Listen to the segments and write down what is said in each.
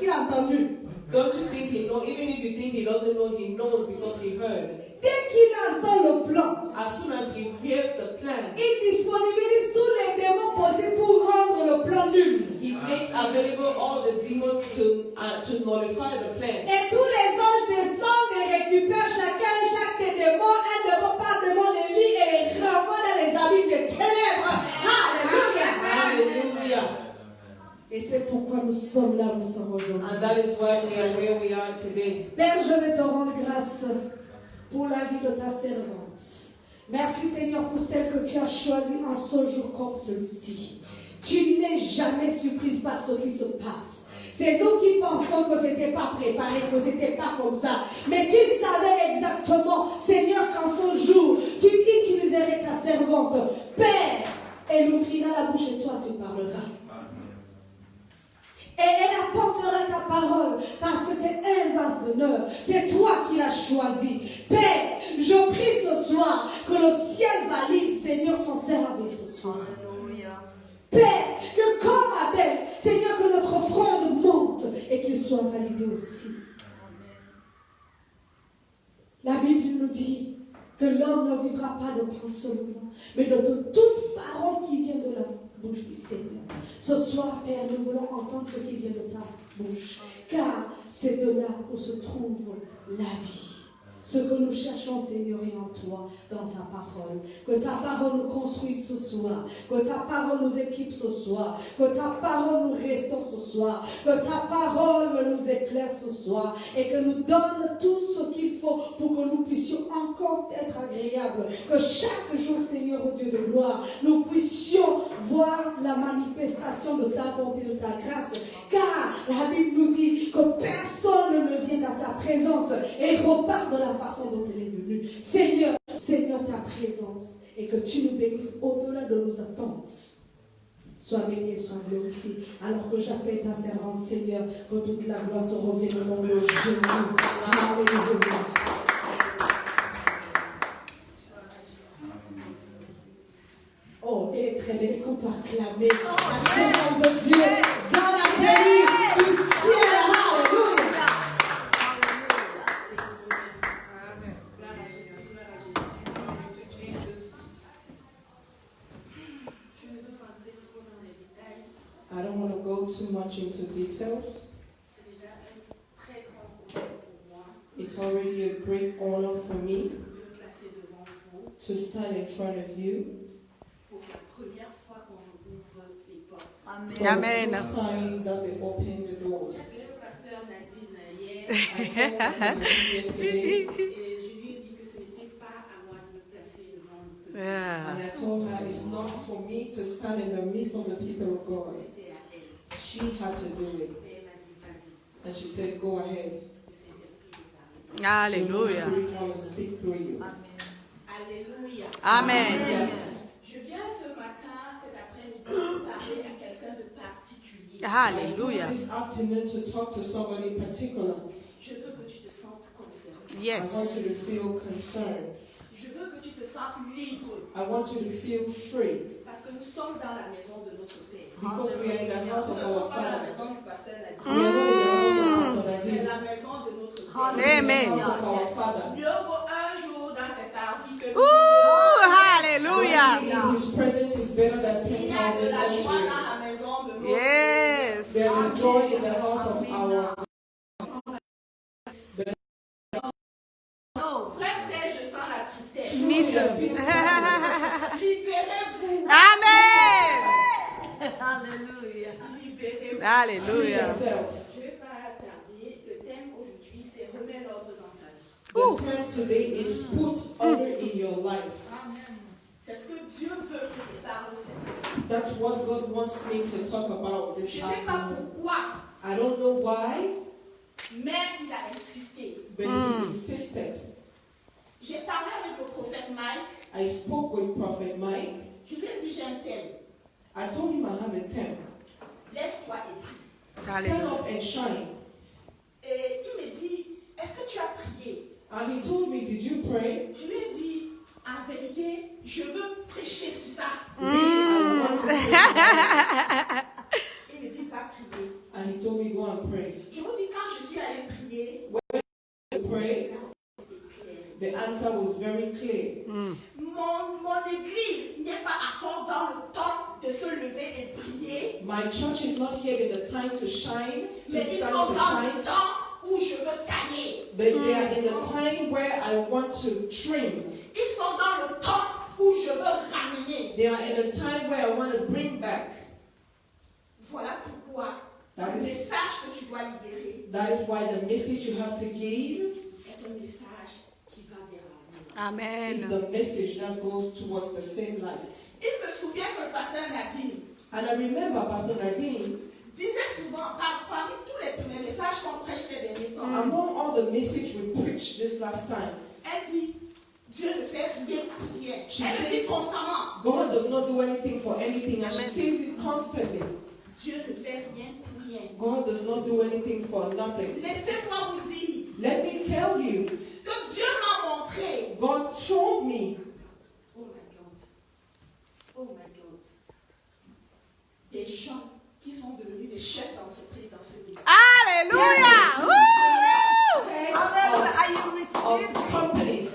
qu'il a entendu. Don't you think he knows? Even if you think he doesn't know, he knows because he heard. Dès qu'il entend le plan, As soon as he hears the plan, il disponibilise tous les démons possibles pour rendre le plan nul. he makes available all the demons to nullify the plan. Et tous les anges descendent et récupèrent chaque des démons, un démon par démon, les lit et les renvoient dans les abîmes des ténèbres. Alléluia. Hallelujah. Et c'est pourquoi nous sommes là, nous sommes aujourd'hui. And that is why we are where we are today. Père, je vais te rendre grâce pour la vie de ta servante. Merci Seigneur pour celle que tu as choisie en ce jour comme celui-ci. Tu n'es jamais surprise par ce qui se passe. C'est nous qui pensons que ce n'était pas préparé, que ce n'était pas comme ça. Mais tu savais exactement, Seigneur, qu'en ce jour, tu utiliserais ta servante. Père, elle ouvrira la bouche et toi tu parleras. Et elle apportera ta parole parce que c'est un vase d'honneur. C'est toi qui l'as choisi. Père, je prie ce soir que le ciel valide, Seigneur, son service ce soir. Père, que comme Abel, Seigneur, que notre offrande monte et qu'il soit validé aussi. La Bible nous dit que l'homme ne vivra pas de pain seulement, mais de toute parole qui vient de la bouche du Seigneur. Ce soir, Père, nous voulons entendre ce qui vient de ta bouche, car c'est de là où se trouve la vie. Ce que nous cherchons, Seigneur, est en toi, dans ta parole. Que ta parole nous construise ce soir. Que ta parole nous équipe ce soir. Que ta parole nous restaure ce soir. Que ta parole nous éclaire ce soir. Et que nous donne tout ce qu'il faut pour que nous puissions encore être agréables. Que chaque jour, Seigneur, au Dieu de gloire, nous puissions voir la manifestation de ta bonté, de ta grâce. Car la Bible nous dit que personne ne vient à ta présence et repart de la façon dont elle est venue. Seigneur, ta présence et que tu nous bénisses au-delà de nos attentes. Sois béni et sois glorifié. Alors que j'appelle ta servante, Seigneur, que toute la gloire te revienne au nom de Jésus. Alléluia. Oh, elle est très belle. Est-ce qu'on peut acclamer la servante de Dieu dans la terre du ciel? Alléluia. I don't want to go too much into details. It's already a great honor for me to stand in front of you. Amen. For the first time that they open the doors. Yesterday, Yeah. and I told her it's not for me to stand in the midst of the people of God. She had to do it. And she said, go ahead. Alléluia. The Spirit want to speak through you. Alléluia. Amen. Je viens ce matin, cet après-midi, parler à quelqu'un de particulier. Alléluia. I come this afternoon to talk to somebody in particular. Je veux que tu te sentes concerné. I want you to Yes. feel concerned. Je veux que tu te sentes libre. I want you to feel free. Parce que nous sommes dans la maison de notre Père. Because we are in the house Nous of ne our sommes pas dans la Father. maison du pasteur Nadir. We are not in the house of Pastor C'est Nadir. la maison de notre Père. Amen. The house of our Father. Mieux vaut un jour dans cette arbre que Hallelujah. In His presence is better than il y a de 10,000 la joie dans elsewhere. la maison de notre Yes. There is joy in the house of our Frère, je sens la tristesse. Me too. Libérez-vous. Amen. Alléluia. Libérez-vous. Alléluia. yourself. Je ne vais pas tarder. Le thème aujourd'hui, c'est remets l'ordre dans ta vie. The term today is put order in your life. C'est ce que Dieu veut que je parle, Seigneur. That's what God wants me to talk about Je this ne sais pas afternoon. pourquoi, I don't know why, mais il a insisté. but He insisted. J'ai parlé avec le prophète Mike. I spoke with Prophet Mike. Je lui ai dit, j'ai un thème. I told him I have a term. Lève-toi et prie. Stand up and shine. Et il me dit, est-ce que tu as prié? And he told me, did you pray? Je lui ai dit, en vérité, je veux prêcher sur ça. Really, I want to pray. Il me dit, va prier. And he told me, go and pray. Je very clear. Mon église n'est pas encore dans le temps de se lever et prier, My church is not yet in the time to shine, to mais ils stand sont and dans le shine, temps où je veux tailler. but they are in the time where I want to trim. Ils sont dans le temps où je veux ramener. They are in the time where I want to bring back. Voilà pourquoi That le is- message que tu dois libérer That is why the message you have to give est un message qui va vers l'amour. is Amen. the message that goes towards the same light. Il me souvient que le pasteur Nadine And I remember Pastor Nadine, disait souvent, parmi tous les premiers messages qu'on prêche ces derniers temps, among all the message we preached this last time, elle dit, Dieu ne fait rien pour rien. She Elle le dit says- constamment, God does not do anything for anything, and she says it constantly. Dieu ne fait rien pour rien. God does not do anything for nothing. Laissez-moi vous dire Let me tell you, que Dieu m'a montré, God showed me oh my God, des gens qui sont devenus des chefs d'entreprise dans ce ministère. Hallelujah. Woo! heads of companies.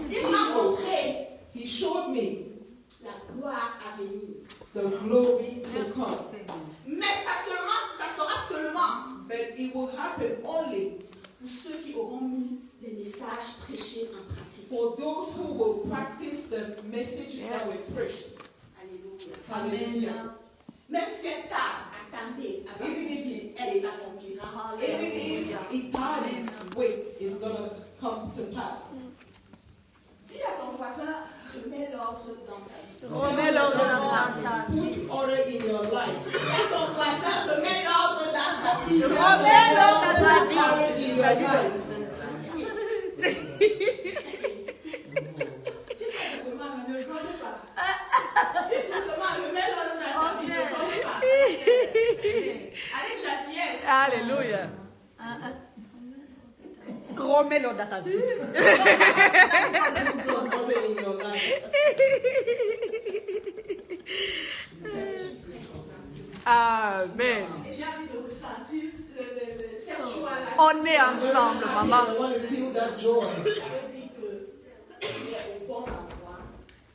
Il m'a montré He showed me la gloire à venir. the glory to come. Mais ça sera seulement But it will happen only pour ceux qui auront mis les messages prêchés en pratique. for those who will practice the messages that were preached. Alléluia. Hallelujah. Même si elle tarde, attendez, Even if elle s'accomplira. Even if it tarries, wait, it's gonna come to pass. Dis à ton voisin, remets l'ordre dans ta vie. Remets l'ordre dans ta vie. Put order in your life. Dis à ton voisin, remets l'ordre dans ta vie. Remets l'ordre dans ta Put vie. order in your life. Dis doucement, ne rigole pas. Dis doucement, remets l'ordre dans ta vie. Ne rigole pas. Avec gentillesse. Alléluia. Remets l'ordre dans ta vie. Put some order in your life. Amen. Et j'ai envie de ressentir cette joie-là. On est ensemble, I maman. want to feel that joy. Ça veut dire que tu es au bon endroit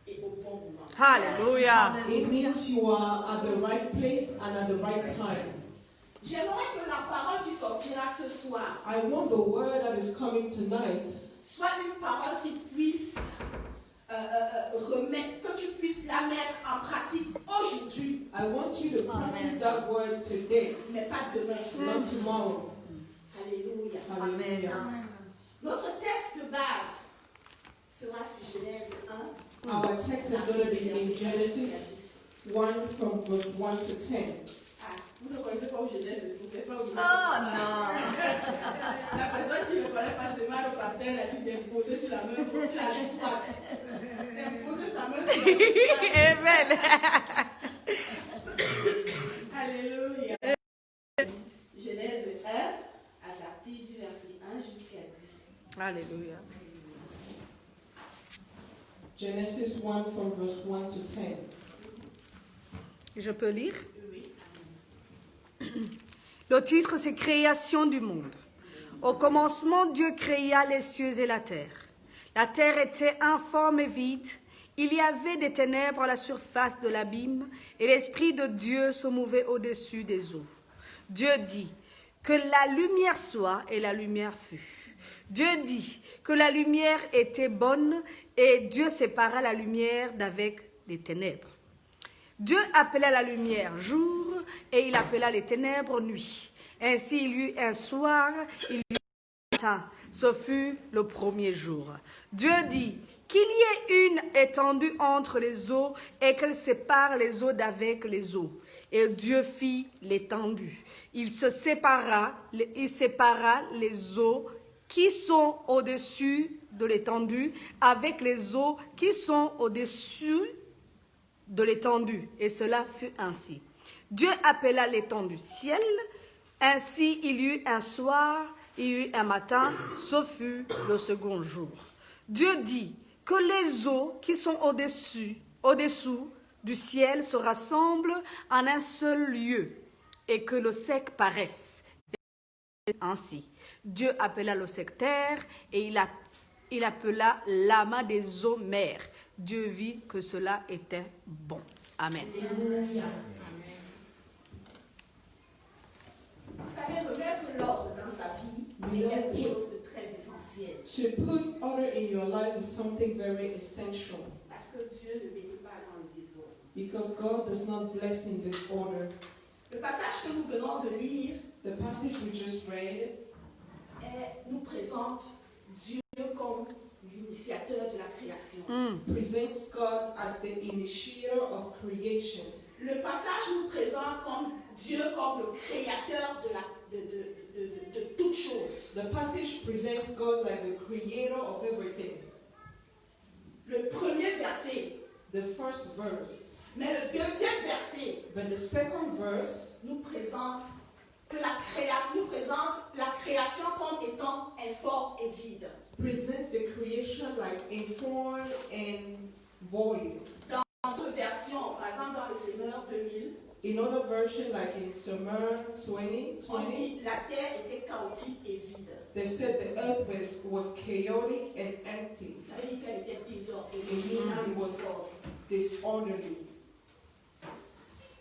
et au bon moment. Hallelujah. It means you are at the right place and at the right time. J'aimerais que la parole qui sortira ce soir I want the word that is coming tonight soit une parole qui puisse remettre, que tu puisses la mettre en pratique aujourd'hui, I want you to practice that word today, mais pas demain. not tomorrow. Alléluia. Hallelujah. Notre texte de base sera sur Genèse 1. Our text is going to be in Genesis 1 from verse 1 to 10. Ah, vous ne connaissez pas où Genèse se trouve, c'est pas où Genèse se Oh trouve. non. La personne qui ne connaît pas, je demande au pasteur, elle a dit d'imposer sur la main, sur la joue droite. D'imposer sa main sur la joue droite. Amen. Alléluia. Genèse 1, à partir du verset 1 jusqu'à 10. Alléluia. Genesis 1 from verse 1 to 10. Je peux lire? Oui. Le titre, c'est Création du monde. Au commencement, Dieu créa les cieux et la terre. La terre était informe et vide. Il y avait des ténèbres à la surface de l'abîme, et l'Esprit de Dieu se mouvait au-dessus des eaux. Dieu dit que la lumière soit, et la lumière fut. Dieu dit que la lumière était bonne, et Dieu sépara la lumière d'avec les ténèbres. Dieu appela la lumière jour, et il appela les ténèbres nuit. Ainsi il y eut un soir, il y eut un matin. Ce fut le premier jour. Dieu dit qu'il y ait une étendue entre les eaux et qu'elle sépare les eaux d'avec les eaux. Et Dieu fit l'étendue. Il sépara les eaux qui sont au-dessus de l'étendue avec les eaux qui sont au-dessus de l'étendue. Et cela fut ainsi. Dieu appela l'étendue ciel. Ainsi il y eut un soir, il y eut un matin, ce fut le second jour. Dieu dit que les eaux qui sont au-dessous du ciel se rassemblent en un seul lieu et que le sec paraisse. Ainsi, Dieu appela le sec terre et il appela l'amas des eaux mères. Dieu vit que cela était bon. Amen. Alléluia. Amen. Vous savez, remettre l'ordre dans sa vie est quelque chose de très essentiel. To put order in your life is something very essential. Parce que Dieu ne bénit pas dans le désordre. Because God does not bless in disorder. Le passage que nous venons de lire The passage we just read nous présente Dieu comme l'initiateur de la création. presents God as the initiator of creation. Le passage nous présente comme Dieu comme le créateur de toutes choses. The passage presents God like the creator of everything. Le premier verset, The first verse. mais le deuxième verset But the second verse nous présente la création comme étant informe et vide. presents the creation like informed and void. Dans d'autres versions, par exemple dans le Seigneur 2000, In other version, like in Psalm 20, on dit la terre était chaotique et vide. they said the earth was chaotic and empty. Ça veut dire qu'elle était désordonnée. It means it was disorderly.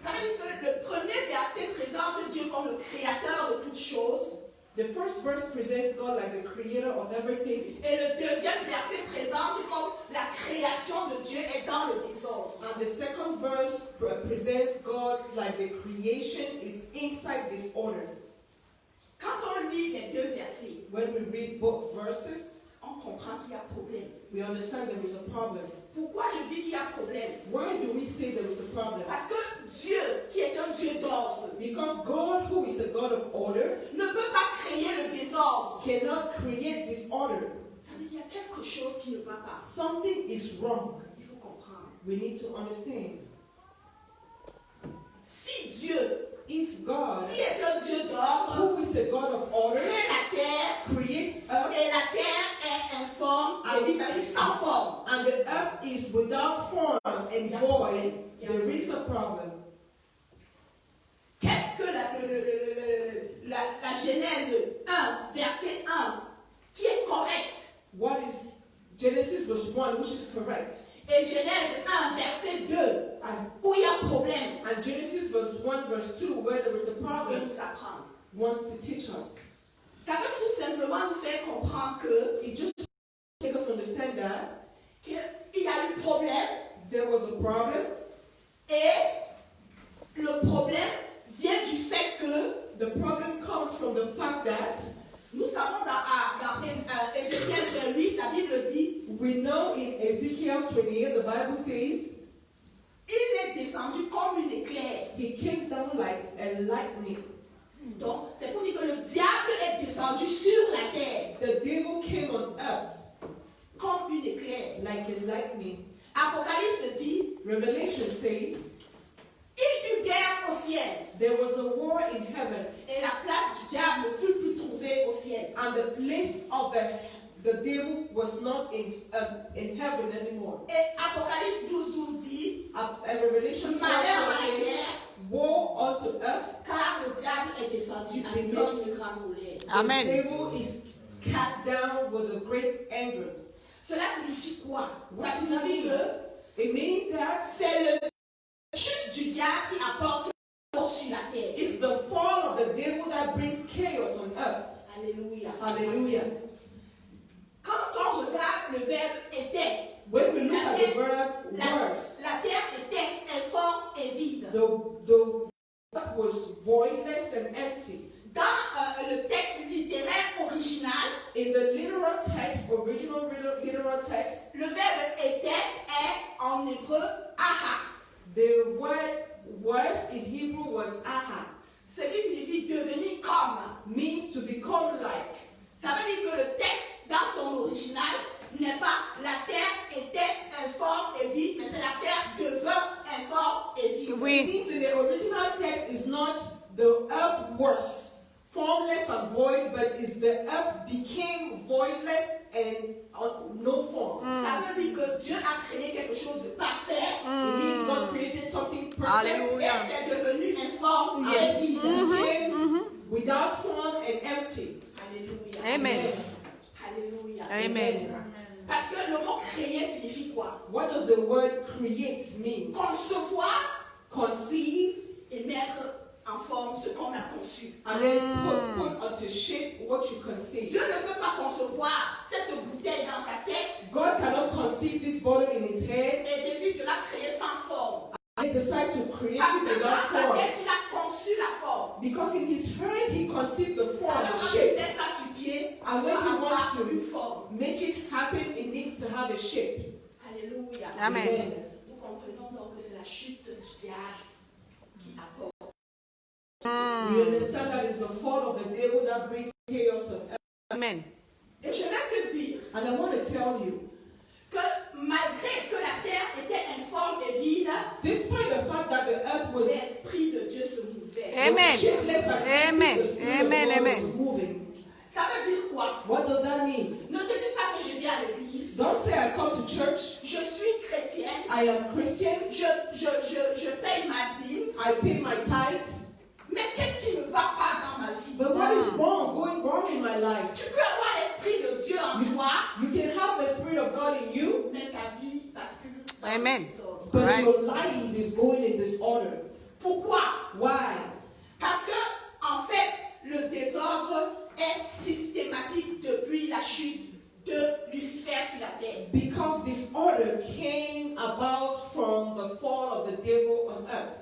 Ça veut dire que le premier verset présente Dieu comme le créateur de toutes choses. The first verse presents God like the creator of everything. Et le deuxième verset présente comme la création de Dieu est dans le désordre. And the second verse presents God like the creation is inside disorder. Quand on lit les deux versets, When we read both verses, on comprend qu'il y a problème. we understand there is a problem. Pourquoi je dis qu'il y a problème? Why do we say there is a problem? Parce que Dieu, qui est un Dieu d'ordre, Because God, who is a God of order, ne peut pas créer le désordre. cannot create disorder. Ça veut dire qu'il y a quelque chose qui ne va pas. Something is wrong. Il faut comprendre. We need to understand. Si Dieu, If God, qui est un Dieu d'ordre, who is a God of order, crée la terre, creates earth, et la terre est informe, et dit, ça veut dire sans forme, and the earth is without form and void, there is a problem. qu'est-ce que la Genèse 1, verset 1, qui est correcte, What is Genesis verse 1, which is correct, et Genèse 1, verset 2, and, où il y a problème, and Genesis verse 1, verse 2, where there is a veut problem, nous apprendre. wants to teach us. Ça veut tout simplement nous faire comprendre que It just make us understand that qu'il y a eu problème, there was a problem, et le problème vient du fait que the problem comes from the fact that nous savons dans Ézéchiel 28, la Bible dit, we know in Ezekiel 28, the Bible says, il est descendu comme une éclair. he came down like a lightning. Donc, c'est pour dire que le diable est descendu sur la terre The devil came on earth comme une éclair. like a lightning. Apocalypse dit, Revelation says, il eut guerre au ciel, there was a war in heaven, et la place du diable ne fut plus trouvée au ciel. and the place of the devil was not in heaven anymore. Et Apocalypse 12 dit, And Revelation 12 malheur à la says, terre, woe unto earth, car le diable est descendu avec une grande colère. Amen. the devil is cast down with a great anger. Cela signifie quoi? What Ça does that signifie mean? que It means that c'est le chute du diable qui apporte chaos sur la terre. it's the fall of the devil that brings chaos on earth. Alléluia. Hallelujah. Quand on regarde le verbe était, When we look at the verb worse, la terre était informe et vide. the earth was voidless and empty. Dans le texte littéraire original, In the literal text, original literal text, le verbe était est en hébreu aha, the word worse in Hebrew was aha, ce qui signifie devenir comme. means to become like. Ça veut dire que le texte, dans son original, n'est pas la terre était informe et vide, mais c'est la terre devint informe et vide. It Oui. means in the original text is not the earth worse, formless and void, but is the earth became voidless and no form. Ça veut dire que Dieu a créé quelque chose de parfait, It means God created something perfect. Hallelujah. et c'est devenu informe Yeah. et vide. And became without form and empty. Alléluia. Amen. Alléluia. Amen. Amen. Parce que le mot créer signifie quoi? What does the word create mean? Concevoir Conceive et mettre en forme ce qu'on a conçu. and then put onto shape what you conceive. Dieu ne peut pas concevoir cette bouteille dans sa tête God cannot conceive this bottle in his head et décide de la créer sans forme. and decide to create Parce it que without dans sa form. tête, il a conçu la forme. Because in his head he conceived the form, Alors the quand il shape. met ça sur pied, And il when doit he avoir wants to une forme. make it happen, it needs to have a shape. Alléluia. Amen. Nous comprenons donc que c'est la chute du diable qui apporte. We understand that it's the fall of the devil that brings chaos on earth. Amen. Et je vais te dire And I want to tell you, que malgré que la terre était informe et vide, despite the fact that the earth was l'Esprit de Dieu se mouvait. Amen. shapeless and Amen. empty, the Spirit Amen. of God Amen. was moving. Ça veut dire quoi? What does that mean? Ne te dis pas que je viens à l'église. Don't say I come to church, Je suis chrétienne. I am Christian, Je paye ma dîme. I pay my tithes. Mais qu'est-ce qui ne va pas dans ma vie? But what is going wrong in my life? Tu peux avoir l'Esprit de Dieu en toi, You can have the Spirit of God in you, mais ta vie bascule. dans Amen. le désordre. but Right. your life is going in disorder. Pourquoi? Why? Parce que, en fait, le désordre est systématique depuis la chute de Lucifer sur la terre. Because disorder came about from the fall of the devil on earth.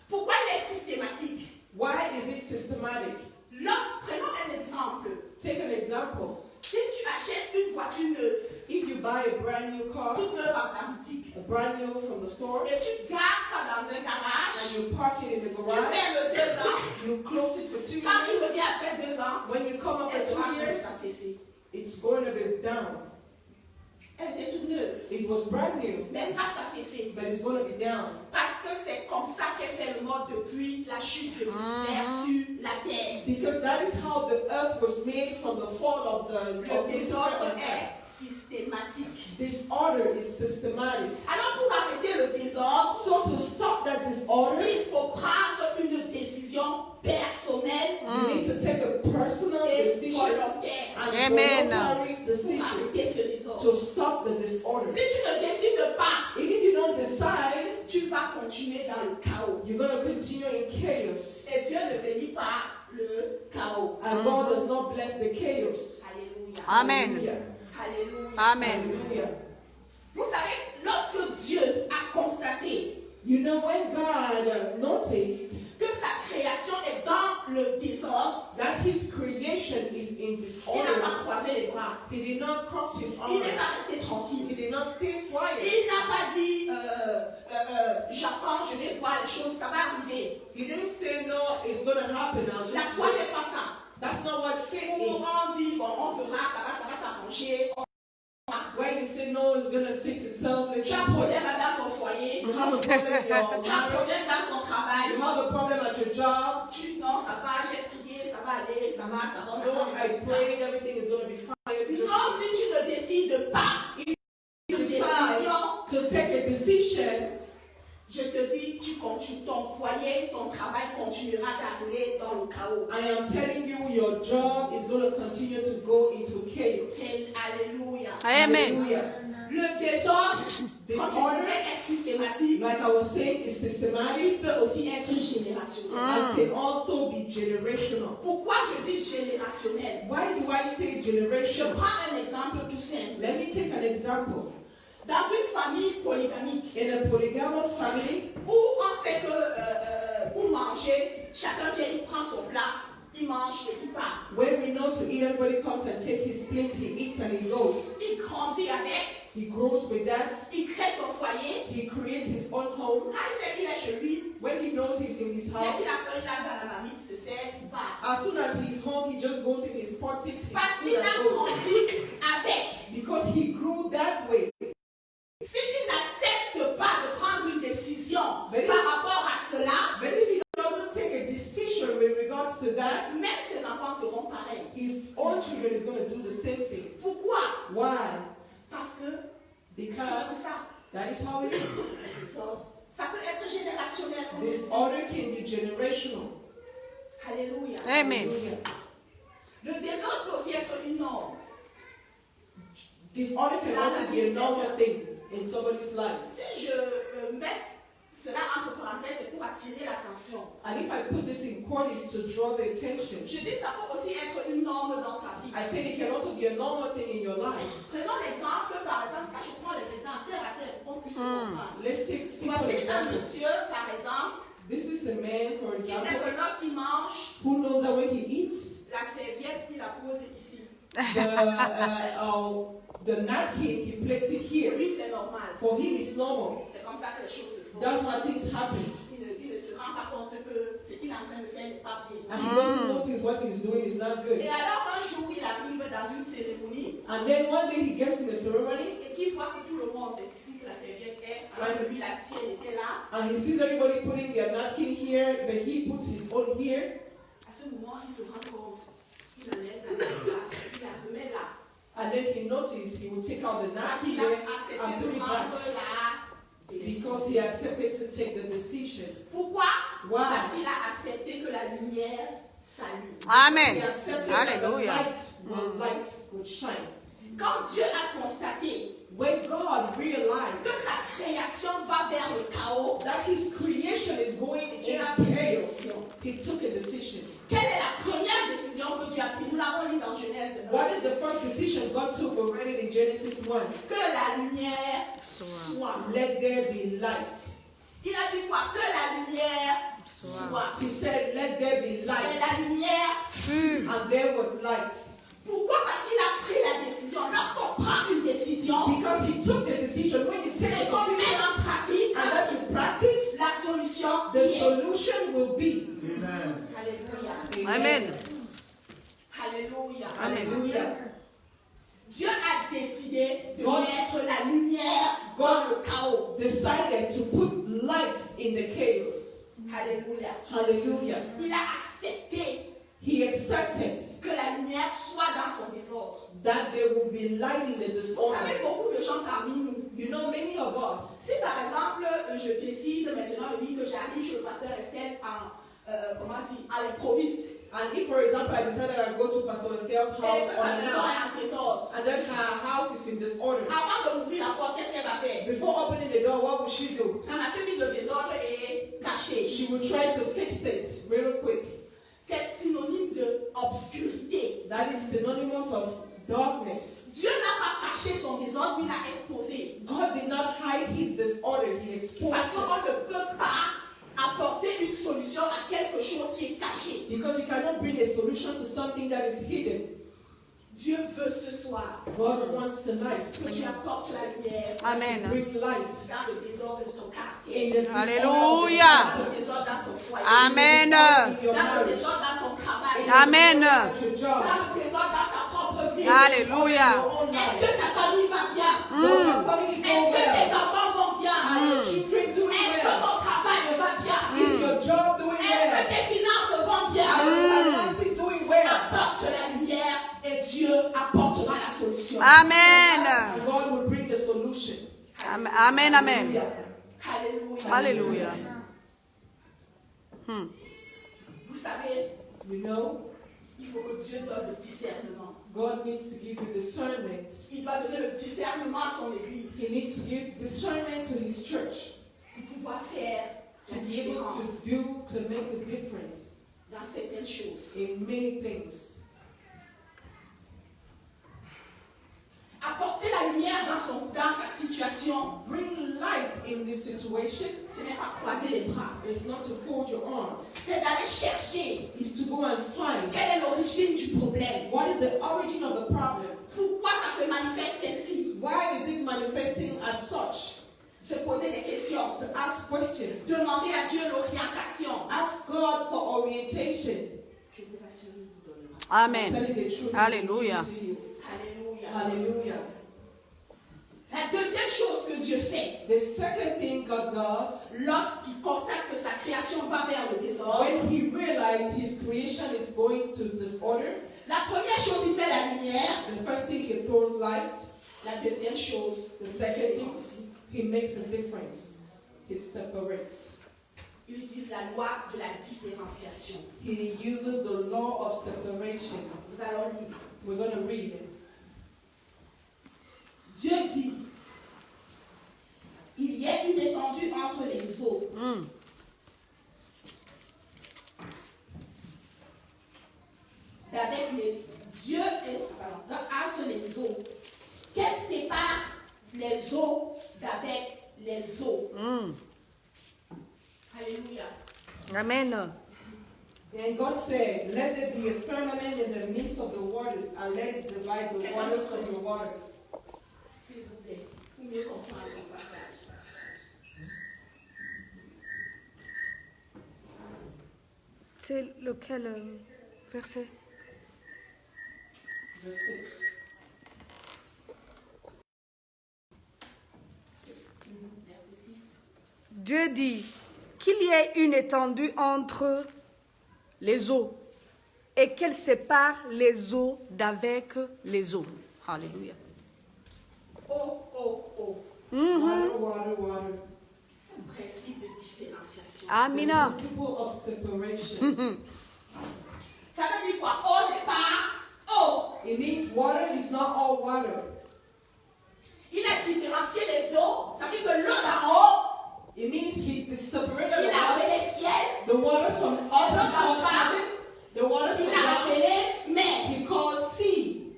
Pourquoi elle est systématique? Why is it systematic? Prenons un exemple. Take an example. Si tu achètes une voiture neuve, If you buy a brand new car, toute neuve en ta boutique, a brand new from the store, et tu gardes ça dans un garage, and you park it in the tu garage, fermes 2 ans, you close it for 2 quand tu years, reviens après 2 ans, when you come elle after sera 2 years, s'affaisser. it's going to be down. Elle était toute neuve, It was brand new, mais elle va s'affaisser. but it's going to be down. Parce que c'est comme ça qu'elle fait le mode depuis la chute de Lucifer sur la terre. Because that is how the earth was made from the fall of Le Lucifer désordre on earth. est systématique. Disorder is systematic. Alors pour arrêter le désordre, So to stop that disorder, il faut prendre une décision personnelle you need to take a personal et decision volontaire and Amen. voluntary pour decision arrêter ce désordre. to stop the disorder. Si tu ne décides pas, Even if you don't decide, tu vas continuer dans le chaos. you're going to continue in chaos. Et Dieu ne bénit pas le chaos. And God does not bless the chaos. Alléluia. Amen. Hallelujah. Alléluia. Amen. Hallelujah. Vous savez, lorsque Dieu a constaté You know, when God noticed que sa création est dans le désordre, that his creation is in il n'a disorder, pas croisé les bras. he did not cross his Il n'est arms. pas resté tranquille. He did not stay quiet. Il n'a pas dit, j'attends, je vais voir les choses, ça va arriver. He didn't say, no, it's going to happen. I'll La just foi wait. n'est pas ça. That's not what faith Où is. on dit, bon, on verra, ça va s'arranger. Where you say, no, it's going to fix itself. Let's Tu as un just wait. problème dans ton foyer. You have a problem in your Tu as un marriage. problème dans ton You travail. have a problem at your job. Non, ça va, j'ai prié, ça va aller, ça va, on No, attend I les résultats. prayed, everything is going to be fine. You just Non, si tu ne décides pas une décision, decide to take a decision. je te dis, ton foyer, ton travail continuera d'arriver dans le chaos. I am telling you, your job is going to continue to go into chaos. Alléluia. Amen. Hallelujah. Le désordre, comme je Disorder, disais, est systématique. like I was saying, is systematic Il peut aussi être générationnel. and can also be generational. Pourquoi je dis générationnel? Why do I say Je generational? prends un exemple tout simple. Let me take an example. Dans une famille polygamique, In a polygamous family, où on sait que pour manger, chacun vient, il prend son plat, il mange et il part. where we know to eat, everybody comes and take his plate, he eats and he goes. Il grandit avec, He grows with that. il crée son foyer. He creates his own home. Quand il sait qu'il est chez lui, When he knows he's in his dès house, qu'il a fait une lame dans la marmite, se sert, il part. as soon as he's home, he just goes in his pot, takes his Parce food qu'il a and goes. grandi avec. Because he grew that way. S'il n'accepte pas de prendre une décision Mais- par rapport à cela, But if he doesn't take a decision with regards to that, même ses enfants feront pareil. his own children is going to do the same thing. Pourquoi? Why? Parce que c'est comme Because ça. that is how it is. Ça peut être générationnel. Comme je dis. Disorder can be generational. Alléluia. Amen. Hallelujah. Le désordre peut aussi être une norme. Disorder can also be a normal thing in somebody's life. Si je mets cela entre parenthèses, c'est pour attirer l'attention. And if I put this in court, it's to draw the attention. Je dis ça peut aussi être une norme dans ta vie. I said it can also be a normal thing in your life. Prenons l'exemple, par exemple, ça je prends les exemples terre à terre pour qu'on puisse comprendre. Let's take simple Voici un example. monsieur, par exemple, This is a man, for qui sait example, que lorsqu'il mange, who knows that when he eats, la serviette, il la pose ici. the napkin, he places it here. Lui, c'est normal. For him, it's normal. C'est comme ça que les choses se font. That's how things happen. Il ne se rend pas compte que ce qu'il est en train de faire n'est pas bien. And he doesn't notice what he's doing is not good. Et alors, un jour, il arrive dans une cérémonie And then one day he gets in a ceremony et qu'il voit que tout le monde, c'est ici que la serviette est, alors que lui, la tienne était là. and he sees everybody putting their napkin here, but he puts his own here. À ce moment, il se rend compte. Il enlève la napkin là, il la remet là. And then he noticed he would take out the Parce napkin qu'il a there accepté and put de it prendre back la décision. because he accepted to take the decision. Pourquoi? Why? Parce qu'il a accepté que la lumière s'allume. Amen. He accepted that the Hallelujah. light would shine. Quand Dieu a constaté When God que realized sa création va vers le chaos, that his creation is going Dieu a in pris une chaos, décision. he took a decision. Quelle est la première décision que Dieu a prise? Nous l'avons lu dans Genèse 1. What is the first decision God took? We read it in Genesis 1. Que la lumière soit. Let there be light. Il a dit quoi? Que la lumière soit. He said, let there be Et light. la lumière. And there was light. Pourquoi? Parce qu'il a pris la décision. Lorsqu'on prend une décision Because he took the decision. When you take et a qu'on met decision en pratique, and that you practice, la solution the y est. solution will be. Alléluia. Amen. Alléluia. Hallelujah. Dieu a décidé de God- mettre la lumière dans le chaos. Decided to put light in the chaos. Alléluia. Hallelujah. Il a accepté He accepted que la lumière soit dans son désordre. that there will be light in the Vous disorder. savez, beaucoup de gens parmi nous, You know, many of us, si par exemple, je décide maintenant de dire que j'arrive chez le pasteur Estelle à l'improviste, and if, for example, I decided I'd go to Pastor Estel's et house que sa maison or est en désordre, and then her house is in disorder. avant de m'ouvrir la porte, qu'est-ce qu'elle va faire? Before opening the door, what would she do? Ramasser vite le désordre et cacher. She would try to fix it real quick. C'est synonyme de obscurité. That is synonymous of darkness. Dieu n'a pas caché son désordre, mais l'a exposé. God did not hide his disorder, he exposed Parce it. qu'on ne peut pas apporter une solution à quelque chose qui est caché. Because you cannot bring a solution to something that is hidden. Dieu veut ce soir God wants tonight que tu apportes la lumière Amen. bring light dans le désordre de ton in caractère, the Alléluia. dans le désordre dans ton foyer, Amen. in your dans le marriage, désordre dans ton travail, Amen. at your job. dans le désordre dans ta propre vie. Alléluia. Est-ce que ta famille va bien? Does your family Est-ce go que tes well? enfants vont bien? Are your children doing Est-ce que well? ton travail va bien? Is your job doing Est-ce que well? tes finances vont bien? Are your finances doing well? Apporte la lumière et Dieu apportera la solution. Amen. And God will bring the solution. Amen. Amen. Hallelujah. Alléluia. Alléluia. Vous savez, You know, il faut que Dieu donne le discernement. God needs to give you discernment. Il doit donner le discernement à son église He needs to give discernment to his church pour pouvoir faire to la be able différence to make a difference dans certaines choses. in many things. Apporter la lumière dans sa situation, Bring light in this situation ce n'est pas croiser les bras. is not to fold your arms. C'est d'aller chercher Is to go and find quelle est l'origine du problème. what is the origin of the problem. Pourquoi ça se manifeste ainsi? Why is it manifesting as such? Se poser des questions. To ask questions. Demander à Dieu l'orientation. Ask God for orientation. Je vous assure, il vous donnera. I'm Amen. telling the truth. Hallelujah. To you. Alléluia. Hallelujah. La deuxième chose que Dieu fait, The second thing God does, lorsqu'il constate que sa création va vers le désordre, when he realizes his creation is going to disorder, la première chose, il met la lumière. the first thing he throws light. La deuxième chose, The second thing he makes a difference. He separates. il utilise la loi de la différenciation. He uses the law of separation. Nous allons lire. We're going to read it. Dieu dit, il y a une étendue entre les eaux. Entre les eaux. Qu'elle sépare les eaux d'avec les eaux. Alléluia. Amen. And God said, let there be a firmament in the midst of the waters, and let it divide the waters from the waters. S'il vous plaît, pour mieux comprendre le passage. C'est lequel verset? Verse 6. Verset 6. Dieu dit qu'il y ait une étendue entre les eaux et qu'elle sépare les eaux d'avec les eaux. Alléluia. Oh, oh, oh. Mhm. Water, water, water. Principe de différenciation. Amina. The principle of separation. Ça veut dire quoi? Eau n'est pas eau. It means water is not all water. Il a différencié les eaux. Ça veut dire que l'eau d'en haut, It means he separated il a appelé ciel. the waters from up and called heaven, the waters Il from a down, appelé mer. he called sea.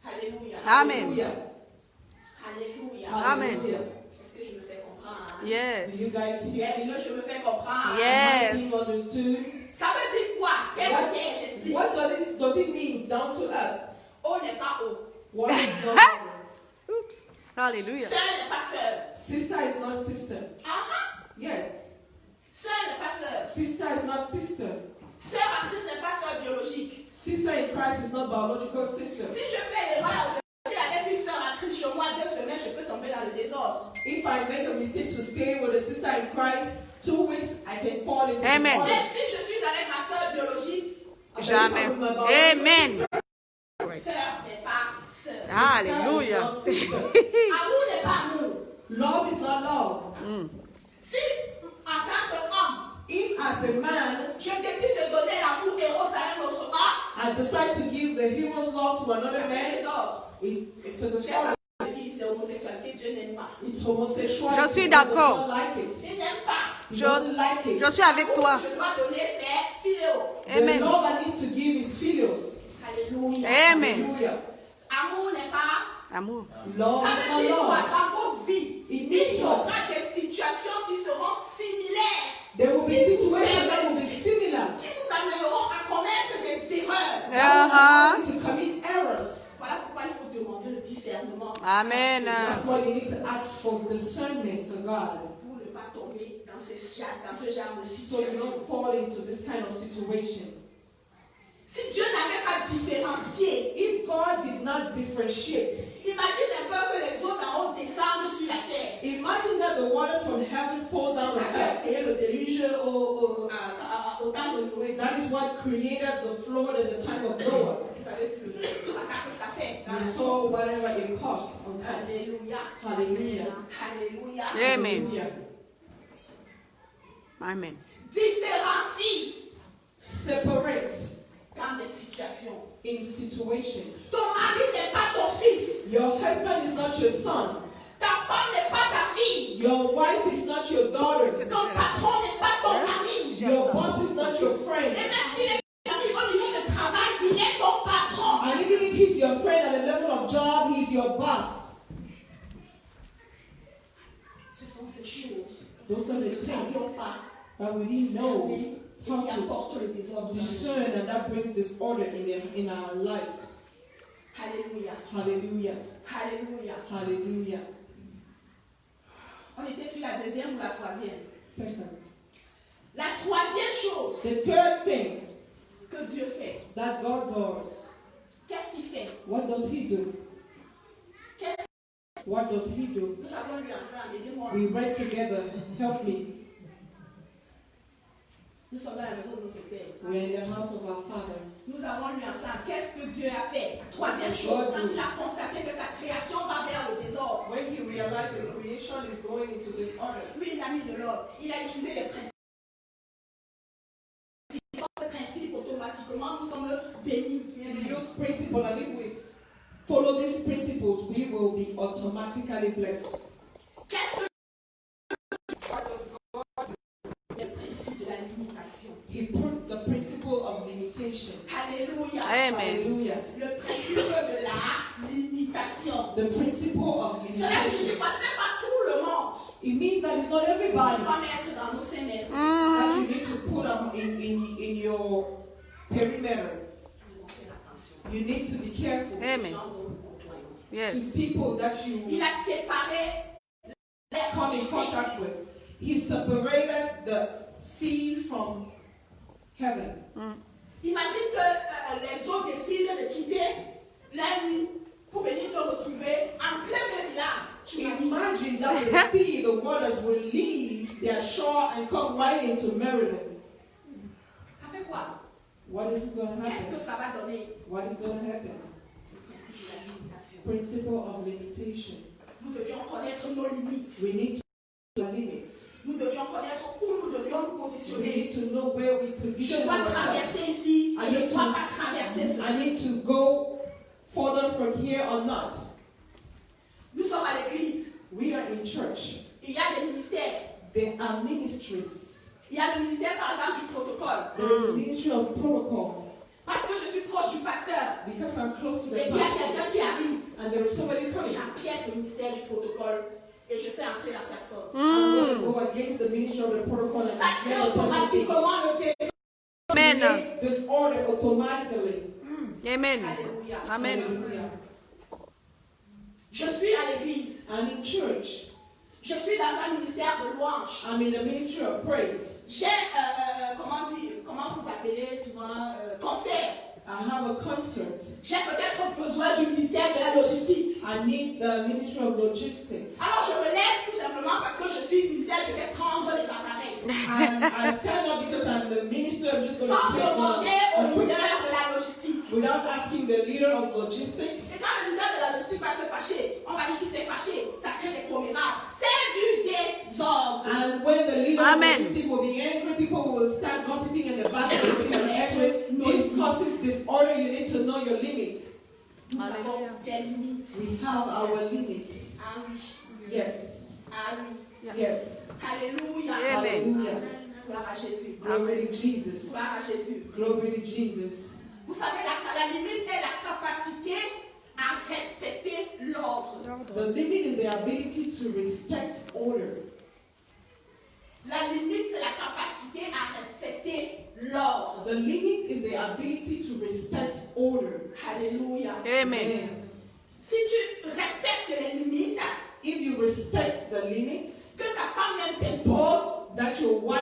Alléluia. Amen. Hallelujah. Alléluia. Amen. Hallelujah. Est-ce que je me fais comprendre? Do Yes. you guys hear Est-ce me? que je me fais comprendre? Yes. Am I being understood? Ça veut dire quoi? Quel What, côté j'explique? what does it mean down to earth? Eau n'est pas eau. Water is not water. Oups. Alléluia. Sœur n'est pas sœur. Sister is not sister. Yes. Sœur n'est pas sœur. Sister is not sister. Sœur en Christ n'est pas sœur biologique. Sister in Christ is not biological sister. Si je fais l'erreur de rester avec une sœur en Christ chez moi 2 semaines, je peux tomber dans le désordre. If I make a mistake to stay with a sister in Christ 2 weeks, I can fall into Amen. disorder. Mais si je suis avec ma sœur biologique, Jamais. With my biological Amen. sister, sœur n'est pas sœur. Alléluia. sister is not sister. Amour n'est pas amour. Love is not love. Si en tant qu'homme, If as a man, je décide de donner l'amour héros à un autre homme, I decide to give the hero's love to another ça fait man, désordre. it's a J'ai disorder. pas dit c'est homosexualité, Dieu n'aime pas. It's homosexuality. Je suis God does d'accord. not like it. Dieu n'aime pas. He doesn't like it. Je suis avec toi. Je dois donner c'est philéo. Amen. The love I need to give is philios. Alléluia. Amen. Hallelujah. Amour n'est pas. Amour. Love Ça is veut dire not quoi? love. Dans vos vies, It il means y what? aura des situations qui seront similaires, There will be situations that will be similar. qui vous amèneront à commettre des erreurs. Uh-huh. To commit errors. Voilà pourquoi il faut demander le discernement. Amen. That's why you need to ask for discernment to God. Pour ne pas tomber dans ce genre de So you situation. don't fall into this kind of situation. Si Dieu n'avait pas différencié, If God did not differentiate, imagine un peu que les eaux d'en haut descendent sur la terre. imagine that the waters from heaven fall down Ça on a earth. créé le déluge au temps de Noé. That is what created the flood at the time of Noah. Vous avez vu le fracas que ça fait. You saw whatever it cost on earth. Alléluia. Hallelujah. Alléluia. Amen. Hallelujah. Amen. Différencie Separate dans des situations. in situations. Ton mari n'est pas ton fils. Your husband is not your son. Ta femme n'est pas ta fille. Your wife is not your daughter. Ton patron n'est pas ton ami. Your boss is not your Et friend. même s'il est ton ami au niveau de travail, il est ton patron. And even if he's your friend at the level of job, he's your boss. Ce sont ces choses Those are the que nous ne savions things pas that we didn't know et how qui to apportent le désordre. dans nos vies. discern, and that brings disorder in our lives. Alléluia. Hallelujah. Alléluia. Hallelujah. On était sur la deuxième ou la troisième? Second. La troisième chose The third thing que Dieu fait, that God does, qu'est-ce qu'il fait? what does he do? Qu'est-ce What does he do? Nous avons lu ensemble, aidez-moi. We read together. Help me. Nous sommes dans la maison de notre Père. We're in the house of our Father. Nous avons lu ensemble. Qu'est-ce que Dieu a fait? La troisième chose, quand il a constaté que sa création va vers le désordre, When he realized the creation is going into disorder, lui, il a mis de l'ordre. Il a utilisé les principes. Dans ce principe, automatiquement, nous sommes bénis. he used principle, and if we follow these principles, we will be automatically blessed. Qu'est-ce que le principe de la limitation? He put the principle of limitation. Alléluia. Amen. Hallelujah. Le principe de la limitation. The principle of Cela signifie limitation. pas, ce n'est pas tout le monde. It means that it's not On everybody va mettre dans nos 5 mètres. that you need to put in your perimeter. Nous devons faire attention. You need to be careful Les Amen. gens dont nous côtoyons. to Yes. people that Il you a séparé l'air come du in ciel. contact with. He separated the seed from heaven. Imagine que les eaux décident de quitter la nuit pour venir se retrouver en plein Maryland. Tu m'as dit. Imagine that the sea, the waters will leave their shore and come right into Maryland. Ça fait quoi? What is going to Qu'est-ce que happen? ça va donner? What is going to happen? Le principe de la limitation. Principle of limitation. Nous devions connaître nos limites. We need to know our limits. Nous devions connaître où nous devions nous We positionner. need to know where we Je position dois ourselves. traverser ici. Je I ne need dois to- pas traverser I ceci. need to go further from here or not. Nous sommes à l'église. We are in church. Il y a des ministères. There are ministries. Il y a le ministère, par exemple, du protocole. There is a ministry of protocol. Parce que je suis proche du pasteur. Because I'm close to Et the il y a pastor. quelqu'un qui arrive. And there is somebody coming. J'empiète le ministère du protocole et je fais entrer la personne. I'm going to go against the ministry of the protocol and Ça crée get the person automatiquement le péché. Amen. creates disorder automatically. Amen. Alléluia. Amen. Hallelujah. Je suis à l'église. I'm in church. Je suis dans un ministère de louange. I'm in the ministry of praise. J'ai, comment vous appelez souvent, concert. I have a concert. J'ai peut-être besoin du ministère de la logistique. I need the ministry of logistics. Alors je me lève tout simplement parce que je suis ministère, je vais prendre les appareils. And I stand up because I'm the minister. I'm just going Sans to take demander au one leader de la logistique. without asking the leader of logistics. Et quand le leader de la logistique va se fâcher, on va dire qu'il s'est fâché, ça crée des commérages. C'est du désordre. And when the leader Amen. of logistics will be angry, people will start gossiping in the back of the city. This causes disorder. You need to know your limits. Nous avons des limites. We have our limits. Ah oui. Yes. Ah oui. Yes. Alléluia. Amen. Hallelujah. Gloire à Jésus. Glory to Jesus. Gloire à Jésus. Glory to Jesus. Vous savez, la limite est la capacité à respecter l'ordre. The limit is the ability to respect order. La limite, c'est la capacité à respecter l'ordre. The limit is the ability to respect order. Alléluia. Amen. Si tu respectes les limites, If you respect the limits que ta femme même t'impose, that your wife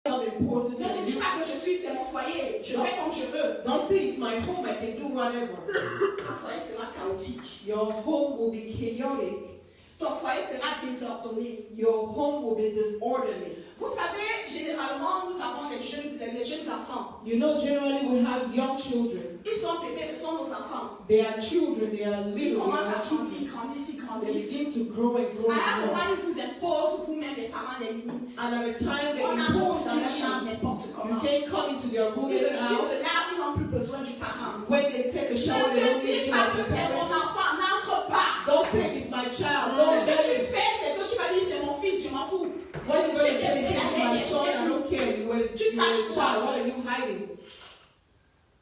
imposes ne te on dis you, pas que c'est mon foyer, je fais comme je veux. don't say it's my home, I can do whatever. Ton foyer sera chaotique. Your home will be chaotic. Ton foyer sera désordonné. Your home will be disorderly. Vous savez, généralement, nous avons les jeunes enfants. You know, generally we have young children. Ils sont bébés, ce sont nos enfants. They are children, they are Ils little, they commencent à are children. grandir, ils They grandissent. begin to grow and grow À un and grow. moment, ils vous imposent, vous-même, les parents, les limites. And at a time they On entre impose dans la chambre limits. n'importe You comment. can't come into their room Et le and fils out. se lave, ils n'ont plus besoin du parent. When they take a Ne shower, they don't me need dis you pas as que a c'est mon parent. enfant, n'entre pas. Don't say it's my child. Ce Don't que get tu it. fais, c'est que tu vas dire c'est mon fils, je m'en fous. What you going to Tu say sais, is it's my son, I don't care. You were Tu you were a caches child. quoi? What are you hiding?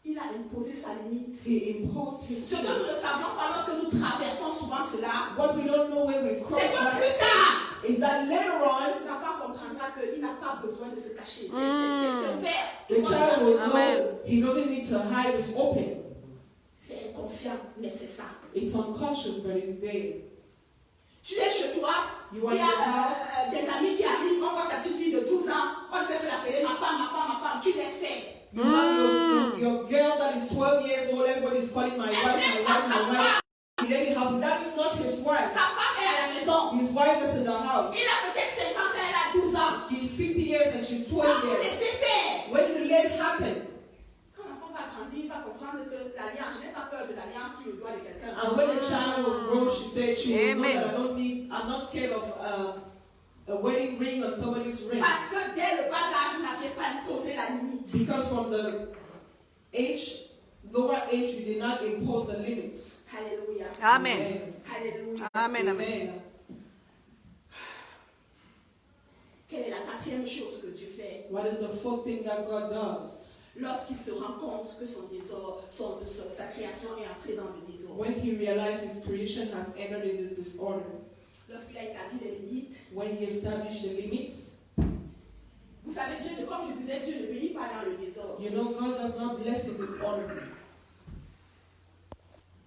Il a imposé sa limite. He imposed his Ce que nous ne limits. savions pas lorsque nous traversons souvent cela, What we don't know when we cross c'est que plus that tard, is that later on, l'enfant comprendra qu'il n'a pas besoin de se cacher. C'est ouvert. Tout the le monde child will Amen. know he doesn't need to hide. It's open. C'est inconscient, mais c'est ça. It's unconscious, but it's there. Tu es chez toi, You il are y in your a house. des amis qui arrivent, on voit ta petite fille de 12 ans, on ne fait que l'appeler ma femme, ma femme, ma femme. Tu laisses faire. You have your girl that is 12 years old. Everybody's calling my wife, my wife, my wife. He let it happen. That is not his wife. Sa femme est à la maison. His wife is in the house. Il a peut-être 50 ans, elle a 12 ans. He's 50 years and she's Quand 12 vous years. laissez faire. When you let it happen, Quand l'enfant va grandir, il va comprendre que l'alliance, je n'ai pas peur de l'alliance sur le doigt de quelqu'un. and when the child will grow, she said she will know Amen. that I'm not scared of a wedding ring on somebody's ring. Parce que dès le bas âge, vous n'aviez pas imposé la limite. Because from the lower age, you did not impose the limits. Alléluia. Amen. Alléluia. Amen. Amen. Amen. Quelle est la quatrième chose que Dieu fait What is the fourth thing that God does? lorsqu'il se rend compte que sa création est entrée dans le désordre? When he realizes his creation has entered into disorder, Lorsqu'il a établi les limites. when he established the limits, Vous savez, Dieu, comme je disais, Dieu ne bénit pas dans le désordre. you know God does not bless in disorder.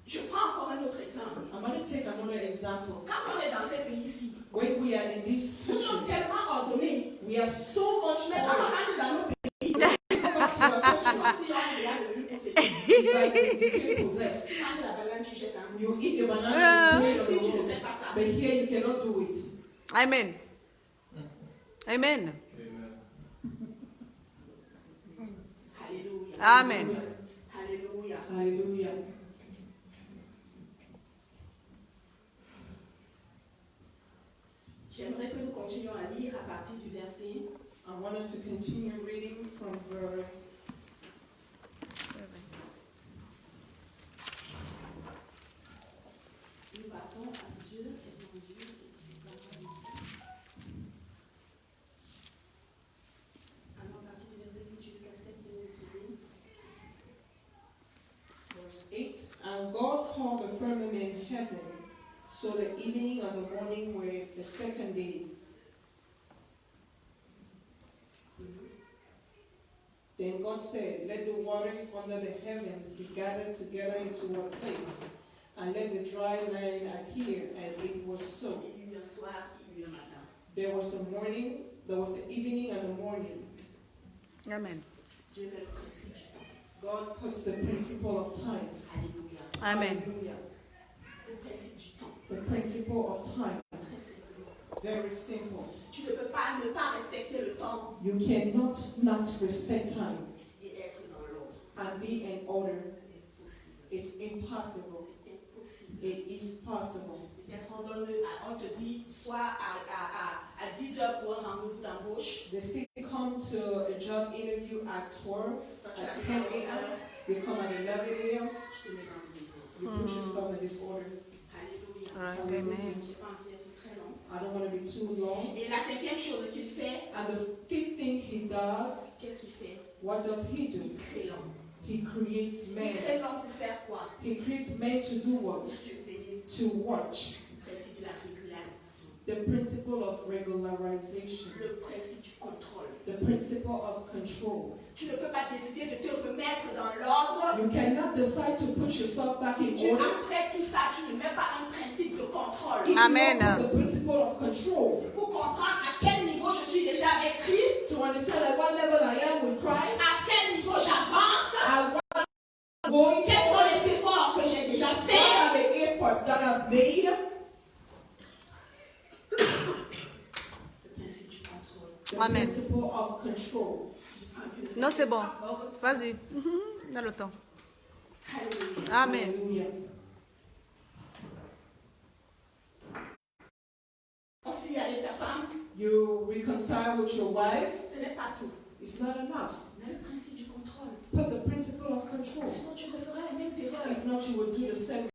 Je prends encore un autre exemple. I'm going to take another example. Quand on est dans ces pays-ci, When we are in these nous sommes countries, tellement ordonnés. we are so much Mais quand on more. entre dans nos pays, Go back to our countries, si on est là, le posséder. it's like we became possessed. Tu manges la banane, tu jettes un You eat the banana, you Mais throw it si on tu the ne road. fais pas ça, But here you cannot do it. Amen. Amen. Alléluia. Amen. Alléluia. Hallelujah. J'aimerais que nous continuions à lire à partir du verset. I want us to continue reading from verse. Nous battons à Dieu et mon Dieu, et c'est pas moi. Alors, à partir du verset 8 jusqu'à 7, vous trouvez. Verse 8. And God called the firmament heaven, so the evening and the morning were the second day. Then God said, let the waters under the heavens be gathered together into one place, and let the dry land appear. And it was so. Il y eut un soir, il y eut un matin. There was a morning, there was an evening and a morning. Amen. Dieu met le principe du temps. God puts the principle of time. Alléluia. Amen. Hallelujah. Le principe du temps. The principle of time. Très simplement. Very simple. Tu ne peux pas ne pas respecter le temps You cannot not respect time et être dans l'ordre. and be in order. C'est impossible. It's impossible. C'est impossible. It is possible. Peut-être on te dit soit à 10 heures pour un rendez-vous d'embauche. They say come to a job interview at 12, Quand tu at arrives 10 à 11 a.m. heures, You come at 11 a.m. je te mets dans le désordre. You put yourself in disorder. Alléluia. Right. Amen. J'ai pas envie d'être très long. I don't want to be too long. Et la cinquième chose qu'il fait, And the fifth thing he does, qu'est-ce qu'il fait? what does he do? Il crée l'homme. He creates Il man. crée l'homme pour faire quoi? He creates man to do what? Pour surveiller To watch. le principe de la régularisation, The principle of regularization. le principe du contrôle. The principle of control. Tu ne peux pas décider de te remettre dans l'ordre. You cannot decide to put yourself back in Tu, order après tout ça, tu ne mets pas un principe de contrôle. if Amen. you don't put the principle of control. Pour comprendre à quel niveau je suis déjà avec Christ, To understand at what level I am with Christ, à quel niveau j'avance, at what I'm going, quels sont les efforts que j'ai déjà what faits. are the efforts that I've made. Le principe du contrôle. The Amen. principle of control. Non, c'est bon. Vas-y. Dans le temps. Alléluia. Amen. Hallelujah. On s'y avec ta femme, You reconcile with your wife. ce n'est pas tout. It's not enough. Mais le principe du contrôle. Put the principle of control. Sinon, tu referas les mêmes erreurs. If not, you will do the same